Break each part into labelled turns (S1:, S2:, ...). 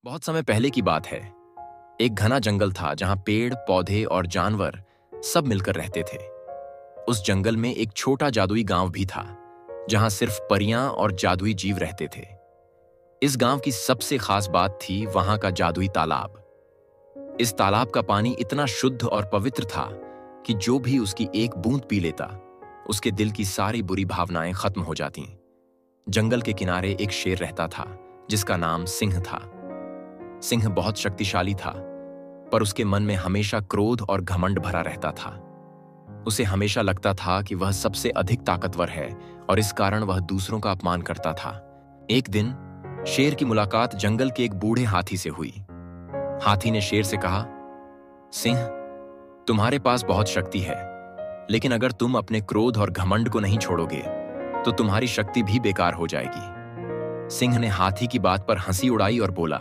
S1: बहुत समय पहले की बात है। एक घना जंगल था जहां पेड़, पौधे और जानवर सब मिलकर रहते थे। उस जंगल में एक छोटा जादुई गांव भी था, जहां सिर्फ परियां और जादुई जीव रहते थे। इस गांव की सबसे खास बात थी वहां का जादुई तालाब। इस तालाब का पानी इतना शुद्ध और पवित्र था कि जो भी उसकी एक बूंद पी लेता, उसके दिल की सारी बुरी भावनाएं खत्म हो जातीं। जंगल के किनारे एक शेर रहता था, जिसका नाम सिंह था। सिंह बहुत शक्तिशाली था, पर उसके मन में हमेशा क्रोध और घमंड भरा रहता था। उसे हमेशा लगता था कि वह सबसे अधिक ताकतवर है और इस कारण वह दूसरों का अपमान करता था। एक दिन शेर की मुलाकात जंगल के एक बूढ़े हाथी से हुई। हाथी ने शेर से कहा, सिंह, तुम्हारे पास बहुत शक्ति है, लेकिन अगर तुम अपने क्रोध और घमंड को नहीं छोड़ोगे तो तुम्हारी शक्ति भी बेकार हो जाएगी। सिंह ने हाथी की बात पर हंसी उड़ाई और बोला,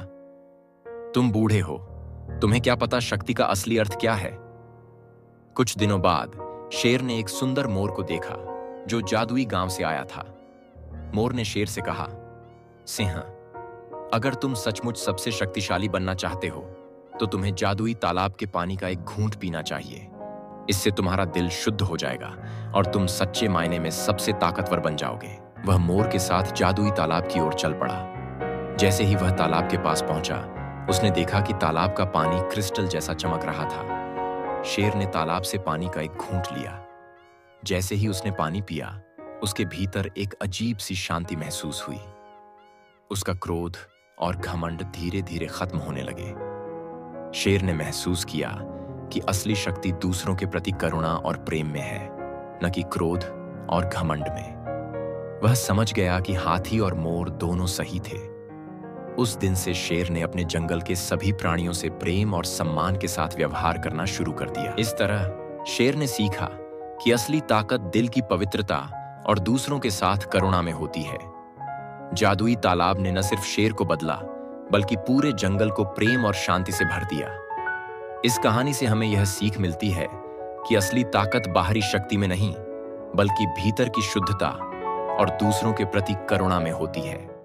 S1: तुम बूढ़े हो, तुम्हें क्या पता शक्ति का असली अर्थ क्या है। कुछ दिनों बाद शेर ने एक सुंदर मोर को देखा जो जादुई गांव से आया था। मोर ने शेर से कहा, सिंह, अगर तुम सचमुच सबसे शक्तिशाली बनना चाहते हो तो तुम्हें जादुई तालाब के पानी का एक घूंट पीना चाहिए। इससे तुम्हारा दिल शुद्ध हो जाएगा और तुम सच्चे मायने में सबसे ताकतवर बन जाओगे। वह मोर के साथ जादुई तालाब की ओर चल पड़ा। जैसे ही वह तालाब के पास पहुंचा, उसने देखा कि तालाब का पानी क्रिस्टल जैसा चमक रहा था। शेर ने तालाब से पानी का एक घूंट लिया। जैसे ही उसने पानी पिया, उसके भीतर एक अजीब सी शांति महसूस हुई। उसका क्रोध और घमंड धीरे धीरे खत्म होने लगे। शेर ने महसूस किया कि असली शक्ति दूसरों के प्रति करुणा और प्रेम में है, न कि क्रोध और घमंड में। वह समझ गया कि हाथी और मोर दोनों सही थे। उस दिन से शेर ने अपने जंगल के सभी प्राणियों से प्रेम और सम्मान के साथ व्यवहार करना शुरू कर दिया। इस तरह शेर ने सीखा कि असली ताकत दिल की पवित्रता और दूसरों के साथ करुणा में होती है। जादुई तालाब ने न सिर्फ शेर को बदला, बल्कि पूरे जंगल को प्रेम और शांति से भर दिया। इस कहानी से हमें यह सीख मिलती है कि असली ताकत बाहरी शक्ति में नहीं, बल्कि भीतर की शुद्धता और दूसरों के प्रति करुणा में होती है।